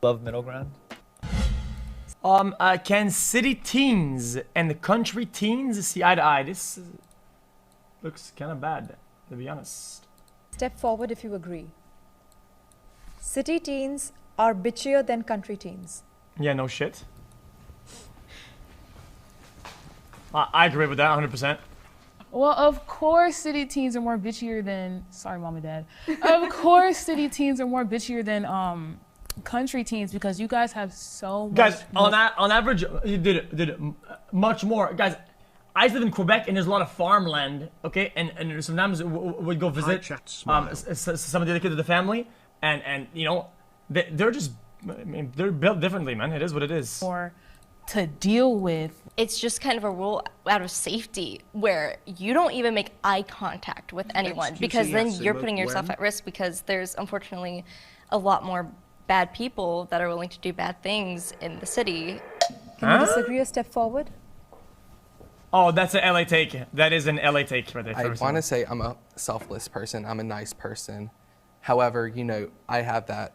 Love middle ground. Can city teens and the country teens see eye to eye? This looks kind of bad, to be honest. Step forward if you agree. City teens are bitchier than country teens. Yeah, no shit. I agree with that 100%. Well, of course city teens are more bitchier than, sorry mom and dad. Of course city teens are more bitchier than country teens because you guys have so much. Guys, on average, you did it much more. Guys, I live in Quebec and there's a lot of farmland, okay? And sometimes we'd go visit some of the other kids of the family and you know, they're just, I mean, they're built differently, man. It is what it is. More to deal with. It's just kind of a rule out of safety where you don't even make eye contact with anyone because then you're putting yourself at risk because there's unfortunately a lot more bad people that are willing to do bad things in the city. Can you disagree or step forward? Oh, that's an LA take. That is an LA take right there. I want to say I'm a selfless person. I'm a nice person. However, you know, I have that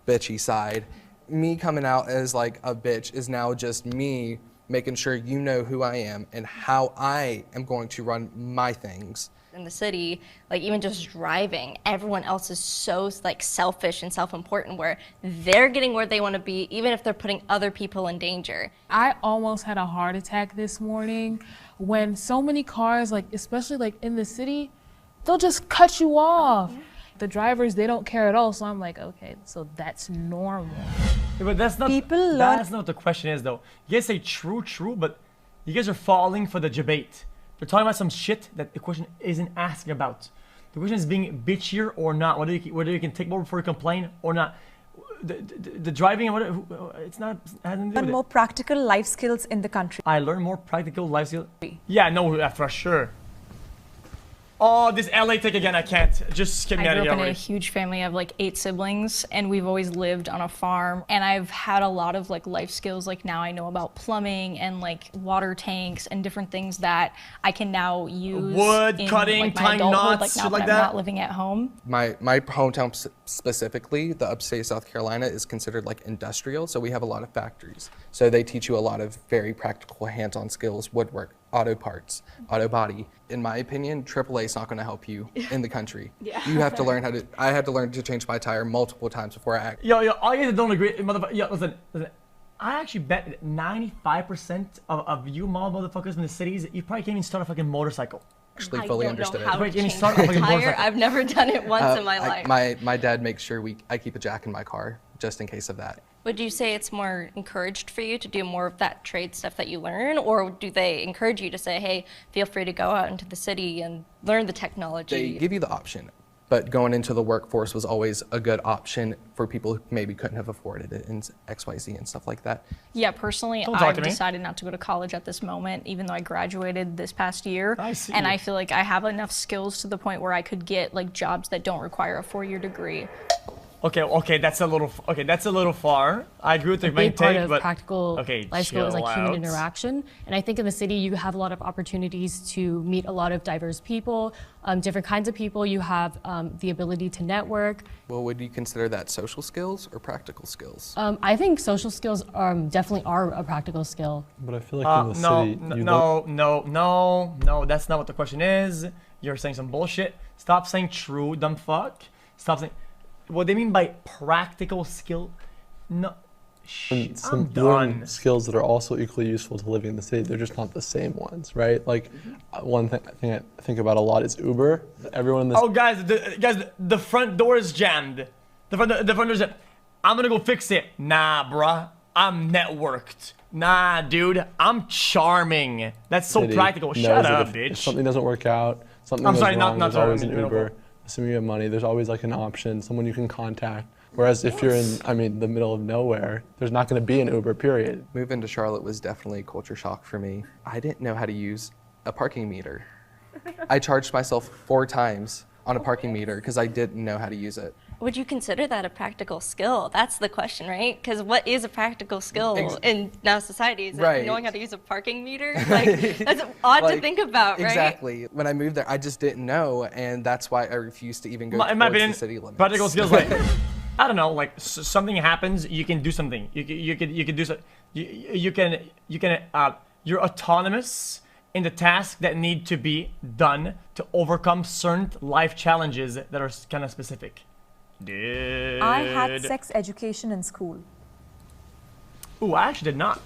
bitchy side. Me coming out as like a bitch is now just me making sure you know who I am and how I am going to run my things. In the city, like even just driving, everyone else is so like selfish and self-important where they're getting where they want to be even if they're putting other people in danger. I almost had a heart attack this morning when so many cars, like especially like in the city, they'll just cut you off. The drivers, they don't care at all, so I'm like, okay, so that's normal. Yeah, but that's not that's not what the question is though. You guys say true, but you guys are falling for the debate. They're talking about some shit that the question isn't asking about. The question is being bitchier or not, whether you can take more before you complain or not. The driving and whatever, it's not, it hasn't to do with More practical life skills in the country. I learned more practical life skills. Yeah, no, for sure. Oh, this LA take again, I can't. Just get me out of here I grew up in already. a huge family. I have like 8 siblings and we've always lived on a farm. And I've had a lot of like life skills. Like now I know about plumbing and like water tanks and different things that I can now use Wood in, cutting, like, my tying adulthood, knots, now shit like that I'm that. not living at home. My hometown specifically, the upstate South Carolina, is considered like industrial, so we have a lot of factories. So they teach you a lot of very practical hands-on skills, woodwork, auto parts, auto body. In my opinion, AAA is not going to help you in the country. You have to learn how to, I had to learn to change my tire multiple times before I act. Yo, all you guys don't agree, motherfucker. Yo, listen. I actually bet 95% of you motherfuckers in the cities, you probably can't even start a fucking motorcycle. Actually fully understood I don't know how it. to Wait, change start a off like a tire. motorcycle. I've never done it once in my life. My dad makes sure I keep a jack in my car just in case of that. Would you say it's more encouraged for you to do more of that trade stuff that you learn, or do they encourage you to say, hey, feel free to go out into the city and learn the technology? They give you the option, but going into the workforce was always a good option for people who maybe couldn't have afforded it in XYZ and stuff like that. Yeah, personally, Don't talk I've to me. decided not to go to college at this moment, even though I graduated this past year. I see. And I feel like I have enough skills to the point where I could get like jobs that don't require a 4-year degree. Okay, that's a little far. I agree with the A main big part take, of but practical life skill is chill like human out. interaction. And I think in the city, you have a lot of opportunities to meet a lot of diverse people, different kinds of people. You have the ability to network. Well, would you consider that social skills or practical skills? I think social skills definitely are a practical skill. But I feel like in the city, no, that's not what the question is. You're saying some bullshit. Stop saying true, dumb fuck. Stop saying. What they mean by practical skill? No, I'm done. skills that are also equally useful to living in the city. They're just not the same ones, right? Like one thing I think about a lot is Uber. Everyone in this. Oh, guys, the front door is jammed. The front door is jammed. I'm gonna go fix it. Nah, bruh. I'm networked. Nah, dude. I'm charming. That's so city practical. knows Shut that up, if bitch. something doesn't work out, something I'm goes sorry, wrong, not there's sorry, always I an mean, Uber. Assuming you have money, there's always like an option, someone you can contact. Whereas if you're in, the middle of nowhere, there's not going to be an Uber, period. Moving to Charlotte was definitely a culture shock for me. I didn't know how to use a parking meter. I charged myself 4 times on a parking meter because I didn't know how to use it. Would you consider that a practical skill? That's the question, right? Because what is a practical skill in now society? Is it knowing how to use a parking meter? Like, that's odd to think about, right? Exactly. When I moved there, I just didn't know, and that's why I refused to even go In my towards opinion, the city limits. practical skills like I don't know, like something happens, you can do something. You can do so. You're autonomous in the tasks that need to be done to overcome certain life challenges that are kind of specific. I had sex education in school. Ooh, I actually did not.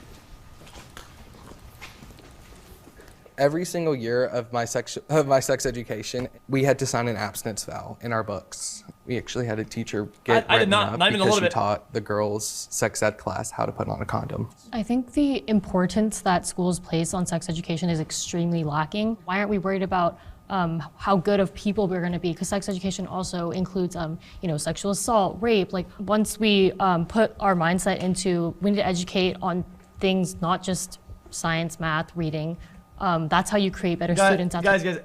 Every single year of my sex education, we had to sign an abstinence vow in our books. We actually had a teacher get I did not even a because little she bit. taught the girls' sex ed class how to put on a condom. I think the importance that schools place on sex education is extremely lacking. Why aren't we worried about how good of people we're going to be? Because sex education also includes, sexual assault, rape. Like once we put our mindset into, we need to educate on things, not just science, math, reading. That's how you create better students. Guys,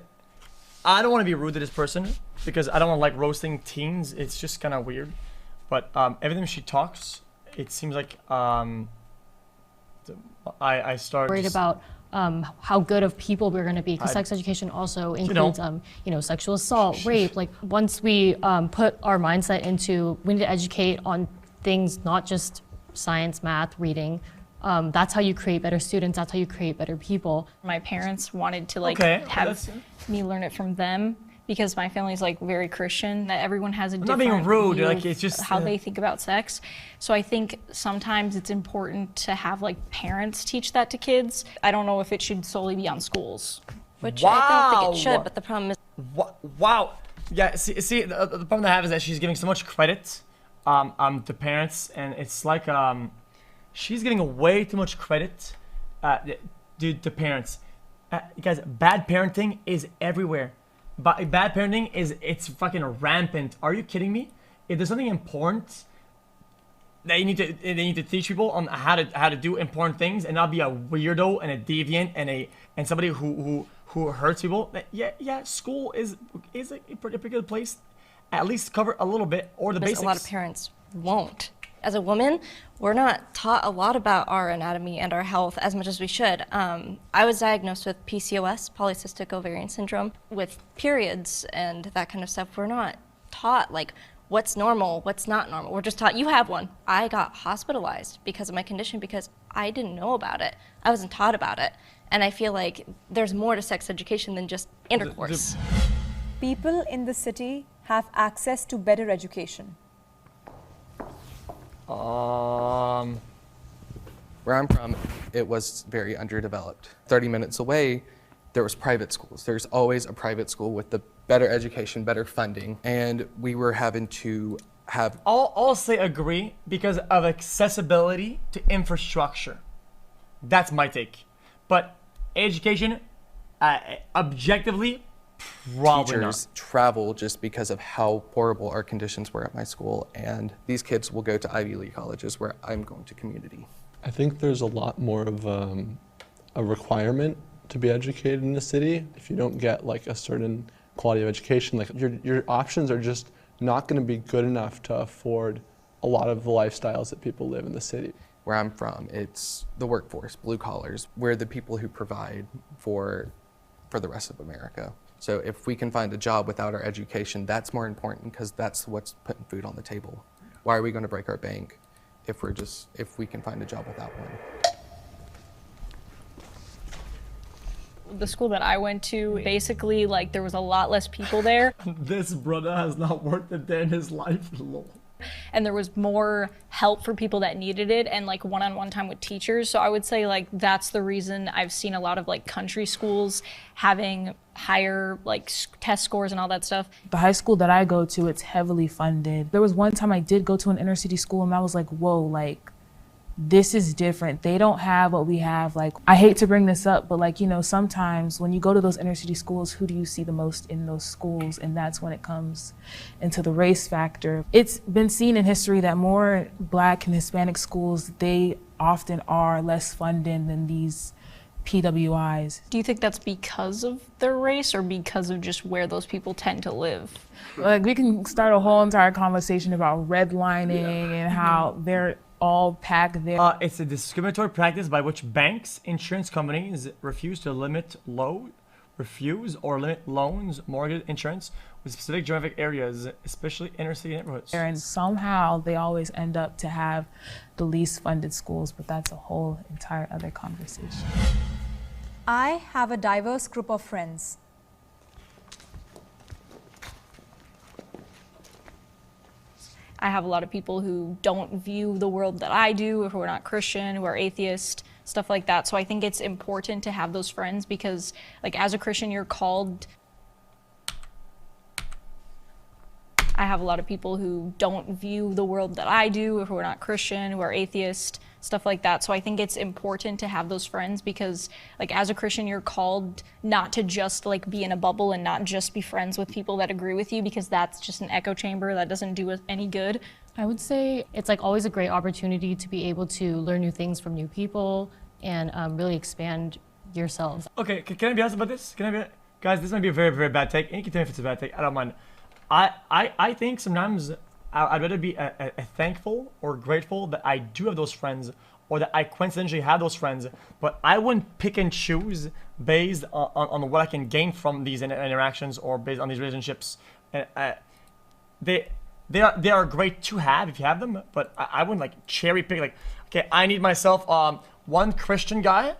I don't want to be rude to this person because I don't want to like roasting teens. It's just kind of weird. But every time she talks, it seems like I start worried about how good of people we're going to be, because sex education also includes, sexual assault, rape. Like once we put our mindset into, we need to educate on things, not just science, math, reading. That's how you create better students. That's how you create better people. My parents wanted to have me learn it from them because my family's like very Christian. That everyone has a different not being rude, view like of it's just how they think about sex. So I think sometimes it's important to have like parents teach that to kids. I don't know if it should solely be on schools. Which I don't think it should, but the problem is. Wow. Yeah. See, the problem I have is that she's giving so much credit, to parents, and it's like she's giving way too much credit, to parents. Guys, bad parenting is everywhere. Bad parenting it's fucking rampant. Are you kidding me? If there's something important that they need to teach people on how to do important things and not be a weirdo and a deviant and somebody who hurts people. Yeah, school is a pretty good place. At least cover a little bit or the basics. A lot of parents won't. As a woman, we're not taught a lot about our anatomy and our health as much as we should. I was diagnosed with PCOS, polycystic ovarian syndrome, with periods and that kind of stuff. We're not taught like what's normal, what's not normal. We're just taught you have one. I got hospitalized because of my condition because I didn't know about it. I wasn't taught about it. And I feel like there's more to sex education than just intercourse. People in the city have access to better education. Where I'm from, it was very underdeveloped. 30 minutes away, there was private schools. There's always a private school with the better education, better funding, and we were having to have... I'll say agree because of accessibility to infrastructure. That's my take. But education, objectively, probably teachers not. travel just because of how horrible our conditions were at my school, and these kids will go to Ivy League colleges where I'm going to community. I think there's a lot more of a requirement to be educated in the city. If you don't get like a certain quality of education, like your options are just not going to be good enough to afford a lot of the lifestyles that people live in the city. Where I'm from, it's the workforce, blue collars. We're the people who provide for the rest of America. So if we can find a job without our education, that's more important because that's what's putting food on the table. Why are we going to break our bank if we can find a job without one? The school that I went to, basically, like there was a lot less people there. This brother has not worked a day in his life. Lol. And there was more help for people that needed it and like one-on-one time with teachers. So I would say like that's the reason I've seen a lot of like country schools having higher like test scores and all that stuff. The high school that I go to, it's heavily funded. There was one time I did go to an inner city school and I was like, whoa, like this is different. They don't have what we have. Like, I hate to bring this up, but like, you know, sometimes when you go to those inner city schools, who do you see the most in those schools? And that's when it comes into the race factor. It's been seen in history that more Black and Hispanic schools, they often are less funded than these PWIs. Do you think that's because of their race or because of just where those people tend to live? Like, we can start a whole entire conversation about redlining and how they're all packed there. It's a discriminatory practice by which banks, insurance companies refuse or limit loans, mortgage insurance, with specific geographic areas, especially inner city neighborhoods. And somehow they always end up to have the least funded schools, but that's a whole entire other conversation. I have a diverse group of friends. I have a lot of people who don't view the world that I do, who are not Christian, who are atheist, stuff like that. So I think it's important to have those friends because, like, as a Christian, you're called. I have a lot of people who don't view the world that I do, who are not Christian, who are atheist, stuff like that. So I think it's important to have those friends because, like, as a Christian, you're called not to just, like, be in a bubble and not just be friends with people that agree with you because that's just an echo chamber that doesn't do us any good. I would say it's like always a great opportunity to be able to learn new things from new people and really expand yourselves. Okay, can I be honest about this? Guys, this might be a very, very bad take. And you can tell me if it's a bad take. I don't mind. I think sometimes I'd rather be thankful or grateful that I do have those friends or that I coincidentally have those friends, but I wouldn't pick and choose based on what I can gain from these interactions or based on these relationships. They are great to have if you have them, but I wouldn't like cherry pick like, okay, I need myself one Christian guy,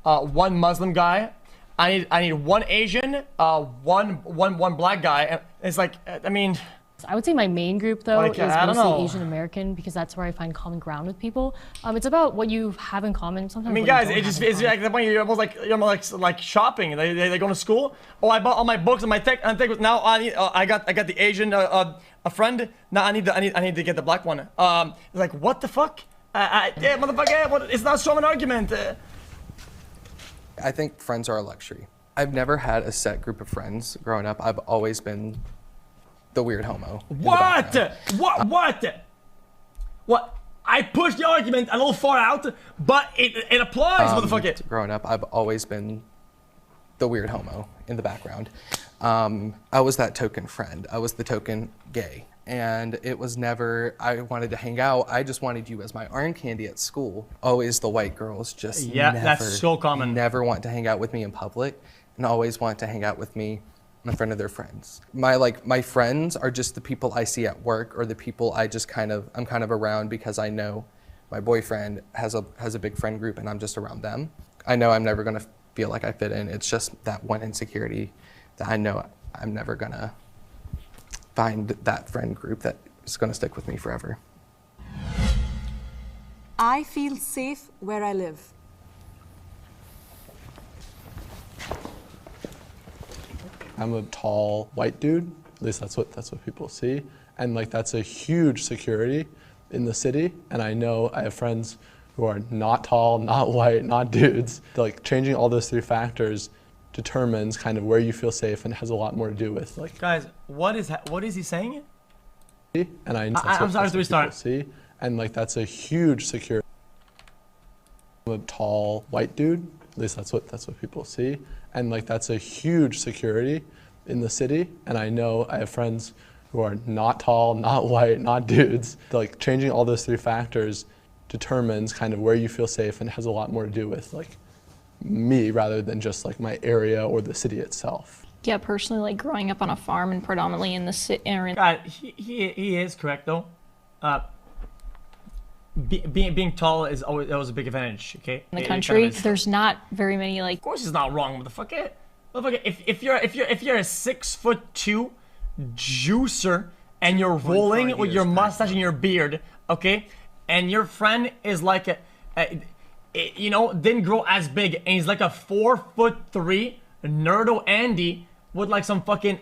one Muslim guy, I need one Asian, one black guy. It's like, I mean, I would say my main group though like, is mostly Asian American because that's where I find common ground with people. It's about what you have in common. Sometimes. I mean, guys, it's like the point you're almost like shopping. They go to school. Oh, I bought all my books and my tech. Now I got the Asian a friend. Now I need to get the black one. It's like what the fuck? Yeah, motherfucker. It's not so an argument. I think friends are a luxury. I've never had a set group of friends growing up. I've always been the weird homo. What? What? I pushed the argument a little far out, but it applies, motherfucker. Growing up, I've always been the weird homo in the background. I was that token friend. I was the token gay. And it was never, I wanted to hang out. I just wanted you as my arm candy at school. Always the white girls just that's so common. Never want to hang out with me in public and always want to hang out with me in front of their friends. My friends are just the people I see at work or the people I'm kind of around because I know my boyfriend has a big friend group and I'm just around them. I know I'm never gonna feel like I fit in. It's just that one insecurity that I know I'm never gonna find that friend group that is going to stick with me forever. I feel safe where I live. I'm a tall white dude, at least that's what people see, and like that's a huge security in the city. And I know I have friends who are not tall, not white, not dudes. Like changing all those three factors determines kind of where you feel safe and has a lot more to do with like. Guys, what is he saying? And I'm sorry to restart. See, and like that's a huge security. I'm a tall white dude, at least that's what people see, and like that's a huge security in the city. And I know I have friends who are not tall, not white, not dudes. Like changing all those three factors determines kind of where you feel safe and has a lot more to do with like me rather than just like my area or the city itself. Yeah, personally, like growing up on a farm and predominantly in the city. He is correct though. Being tall is always a big advantage. Okay. In the country, there's not very many like. Of course, he's not wrong, motherfucker. If you're a 6'2" juicer and you're rolling with your mustache and your beard, okay, and your friend is like didn't grow as big, and he's like a 4'3" nerdo Andy with like some fucking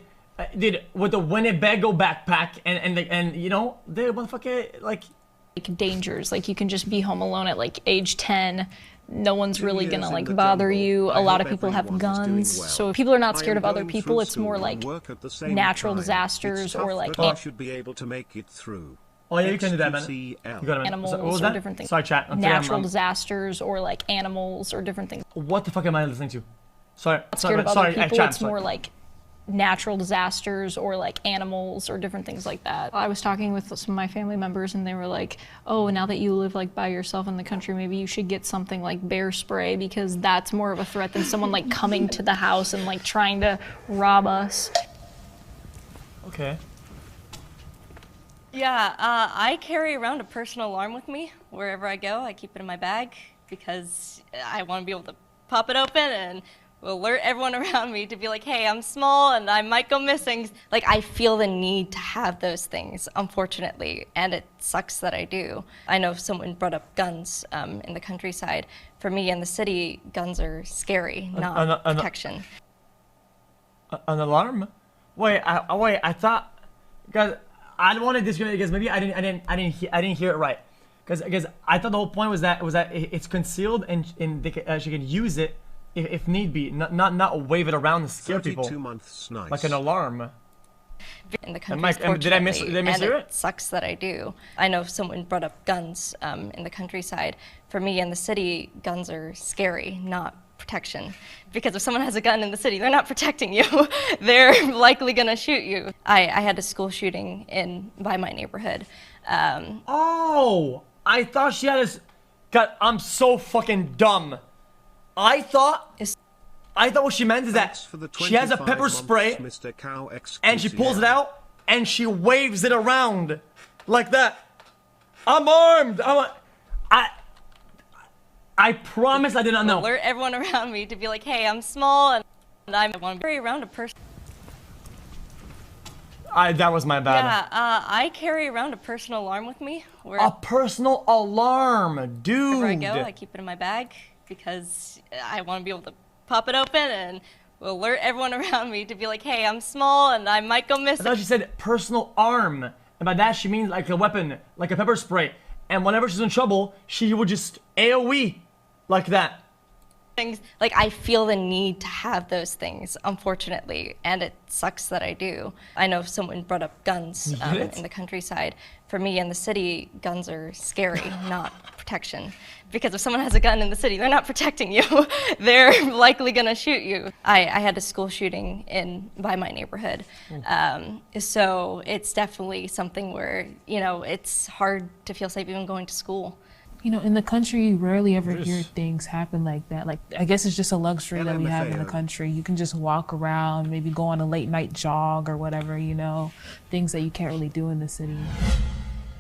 with a Winnebago backpack and the motherfucker like dangers. Like you can just be home alone at like age 10. No one's really gonna like bother you. A lot of people have guns, so if people are not scared of other people, it's more like natural disasters or like should be able to make it through. Oh yeah, you can do that, man. You got it, animals or different things. Sorry, chat. Natural disasters or like animals or different things. What the fuck am I listening to? Sorry, it's more like natural disasters or like animals or different things like that. I was talking with some of my family members and they were like, oh, now that you live like by yourself in the country, maybe you should get something like bear spray because that's more of a threat than someone like coming to the house and like trying to rob us. Okay. Yeah, I carry around a personal alarm with me wherever I go. I keep it in my bag because I want to be able to pop it open and alert everyone around me to be like, hey, I'm small and I might go missing. Like, I feel the need to have those things, unfortunately, and it sucks that I do. I know someone brought up guns in the countryside. For me, in the city, guns are scary, not protection. An alarm? Wait, I thought, guys, I don't want to discriminate because maybe I didn't hear it right. Because I thought the whole point was that it's concealed and she can use it if need be, not wave it around and scare people. 32 months, nice. Like an alarm. In the country, Mike, did I mishear it? It sucks that I do. I know someone brought up guns in the countryside. For me, in the city, guns are scary, not protection. Because if someone has a gun in the city, they're not protecting you. They're likely gonna shoot you. I had a school shooting by my neighborhood. Oh, I thought she had this. God, I'm so fucking dumb. I thought what she meant is that she has a pepper spray Mr. Cow xQcOW. and she pulls it out and she waves it around like that. I'm armed. I promise I did not know. Alert everyone around me to be like, hey, I'm small and I want to carry around a person. That was my bad. Yeah, I carry around a personal alarm with me. A personal alarm, dude. Wherever I go, I keep it in my bag because I want to be able to pop it open and alert everyone around me to be like, hey, I'm small and I might go missing. I thought she said personal arm, and by that she means like a weapon, like a pepper spray. And whenever she's in trouble, she would just AOE like that. Things like I feel the need to have those things, unfortunately, and it sucks that I do. I know someone brought up guns in the countryside. For me, in the city, guns are scary, not protection. Because if someone has a gun in the city, they're not protecting you. They're likely gonna shoot you. I had a school shooting by my neighborhood. So it's definitely something where, you know, it's hard to feel safe even going to school. You know, in the country, you rarely ever hear things happen like that. Like, I guess it's just a luxury that we have in the country. You can just walk around, maybe go on a late night jog or whatever, you know, things that you can't really do in the city.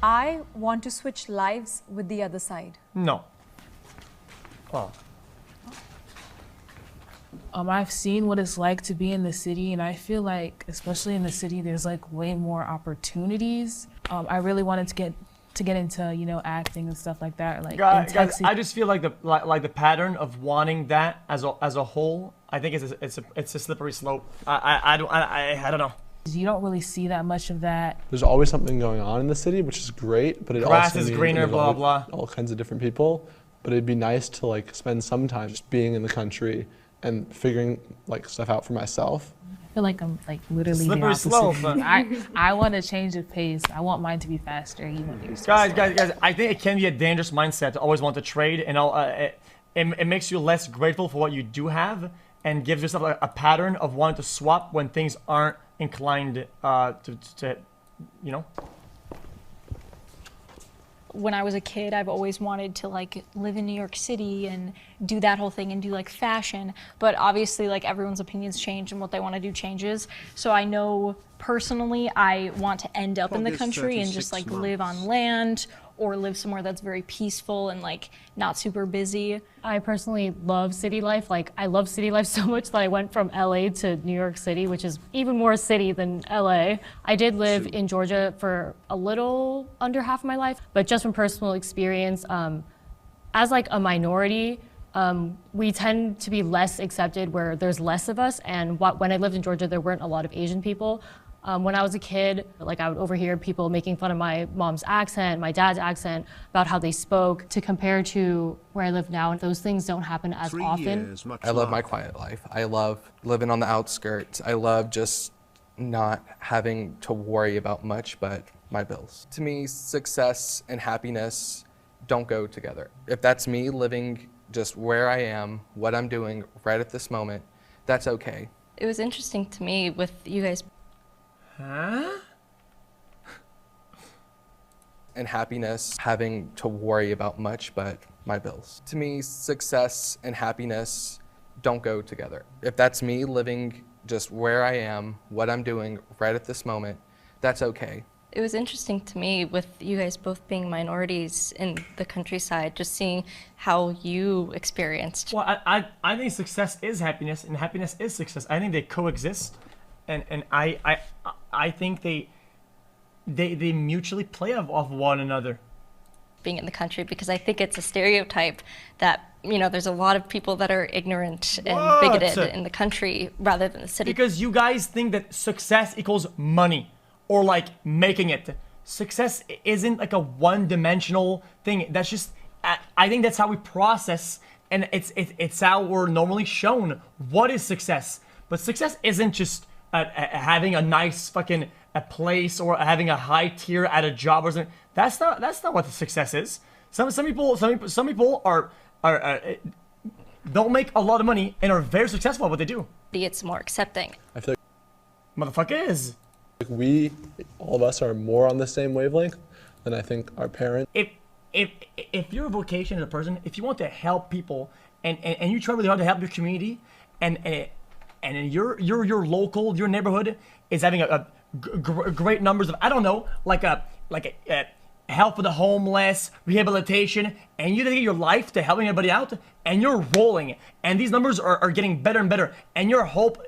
I want to switch lives with the other side. No. Oh. I've seen what it's like to be in the city, and I feel like, especially in the city, there's like way more opportunities. I really wanted to get into, you know, acting and stuff like that. Like, guys, I just feel like the pattern of wanting that as a whole, I think it's a slippery slope. I don't know. You don't really see that much of that. There's always something going on in the city, which is great, but it Grass also is means greener, there's blah, blah. all kinds of different people. But it'd be nice to like spend some time just being in the country and figuring like stuff out for myself. I feel like I'm like literally Slippery the opposite. slope. I want to change the pace. I want mine to be faster. You want yours to be Guys, I think it can be a dangerous mindset to always want to trade, and it makes you less grateful for what you do have, and gives yourself a pattern of wanting to swap when things aren't inclined to you know. When I was a kid, I've always wanted to like live in New York City and do that whole thing and do like fashion. But obviously like everyone's opinions change and what they want to do changes. So I know personally I want to end up in the country and just like live on land or live somewhere that's very peaceful and like not super busy. I personally love city life. Like, I love city life so much that I went from LA to New York City, which is even more city than LA. I did live in Georgia for a little under half of my life, but just from personal experience, as like a minority, we tend to be less accepted where there's less of us. And when I lived in Georgia, there weren't a lot of Asian people. When I was a kid, like I would overhear people making fun of my mom's accent, my dad's accent, about how they spoke. To compare to where I live now, those things don't happen as often. I love my quiet life. I love living on the outskirts. I love just not having to worry about much but my bills. To me, success and happiness don't go together. If that's me living just where I am, what I'm doing right at this moment, that's okay. It was interesting to me with you guys. Huh? And happiness, having to worry about much but my bills. To me, success and happiness don't go together. If that's me living just where I am, what I'm doing right at this moment, that's okay. It was interesting to me with you guys both being minorities in the countryside, just seeing how you experienced. Well, I think success is happiness and happiness is success. I think they coexist, and I think they mutually play off one another. Being in the country, because I think it's a stereotype that, you know, there's a lot of people that are ignorant and bigoted in the country rather than the city. Because you guys think that success equals money or like making it. Success isn't like a one-dimensional thing. That's just, I think that's how we process, and it's how we're normally shown what is success. But success isn't just having a nice fucking a place or having a high tier at a job or something. That's not what the success is. Some people are don't make a lot of money and are very successful at what they do. It's more accepting. I feel like motherfucker is. We, all of us, are more on the same wavelength than I think our parents. If your vocation as a person, if you want to help people and you try really hard to help your community and your local, your neighborhood is having a great numbers of, I don't know, like a help for the homeless, rehabilitation, and you dedicate your life to helping everybody out, and you're rolling, and these numbers are getting better and better, and your help,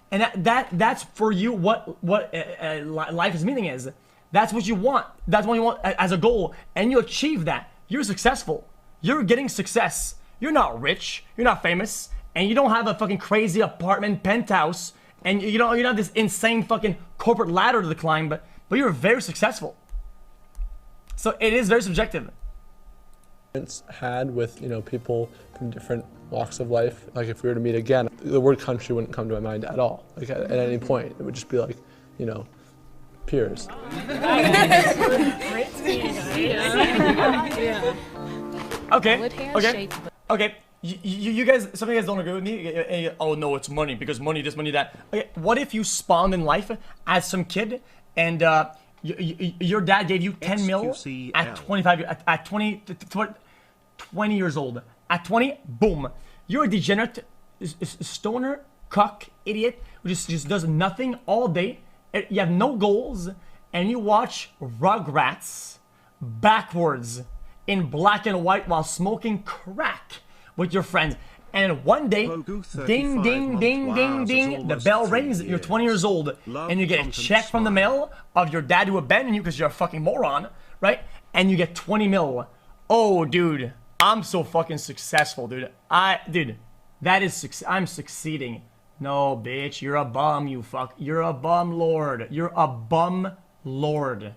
and that's for you what life's meaning is. That's what you want. That's what you want as a goal, and you achieve that. You're successful. You're getting success. You're not rich. You're not famous, and you don't have a fucking crazy apartment penthouse, and you don't have this insane fucking corporate ladder to climb, but you're very successful. So it is very subjective. Had with, you know, people from different walks of life. Like if we were to meet again, the word country wouldn't come to my mind at all. Like at any point, it would just be like, you know, peers. Okay. You guys, some of you guys don't agree with me. Oh no, it's money because money this, money that. Okay, what if you spawned in life as some kid and your dad gave you 10 mil at 25, at 20 years old. At 20, boom, you're a degenerate, stoner, cuck, idiot who just does nothing all day. You have no goals, and you watch Rugrats backwards in black and white while smoking crack with your friends. And one day, ding, ding, ding, ding, ding, the bell rings, you're 20 years old, and you get a check from the mail of your dad who abandoned you because you're a fucking moron, right? And you get 20 mil. Oh, dude, I'm so fucking successful, dude. Dude, that is, I'm succeeding. No, bitch, you're a bum, you fuck. You're a bum lord. You're a bum lord.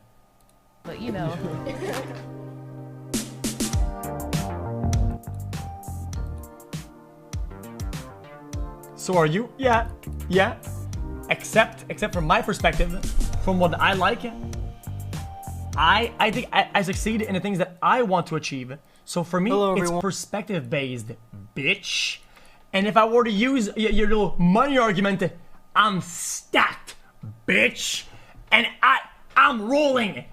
But, you know. So are you? Yeah. Except from my perspective, from what I like, I think I succeed in the things that I want to achieve. So for me, it's perspective based, bitch. And if I were to use your little money argument, I'm stacked, bitch. And I'm rolling.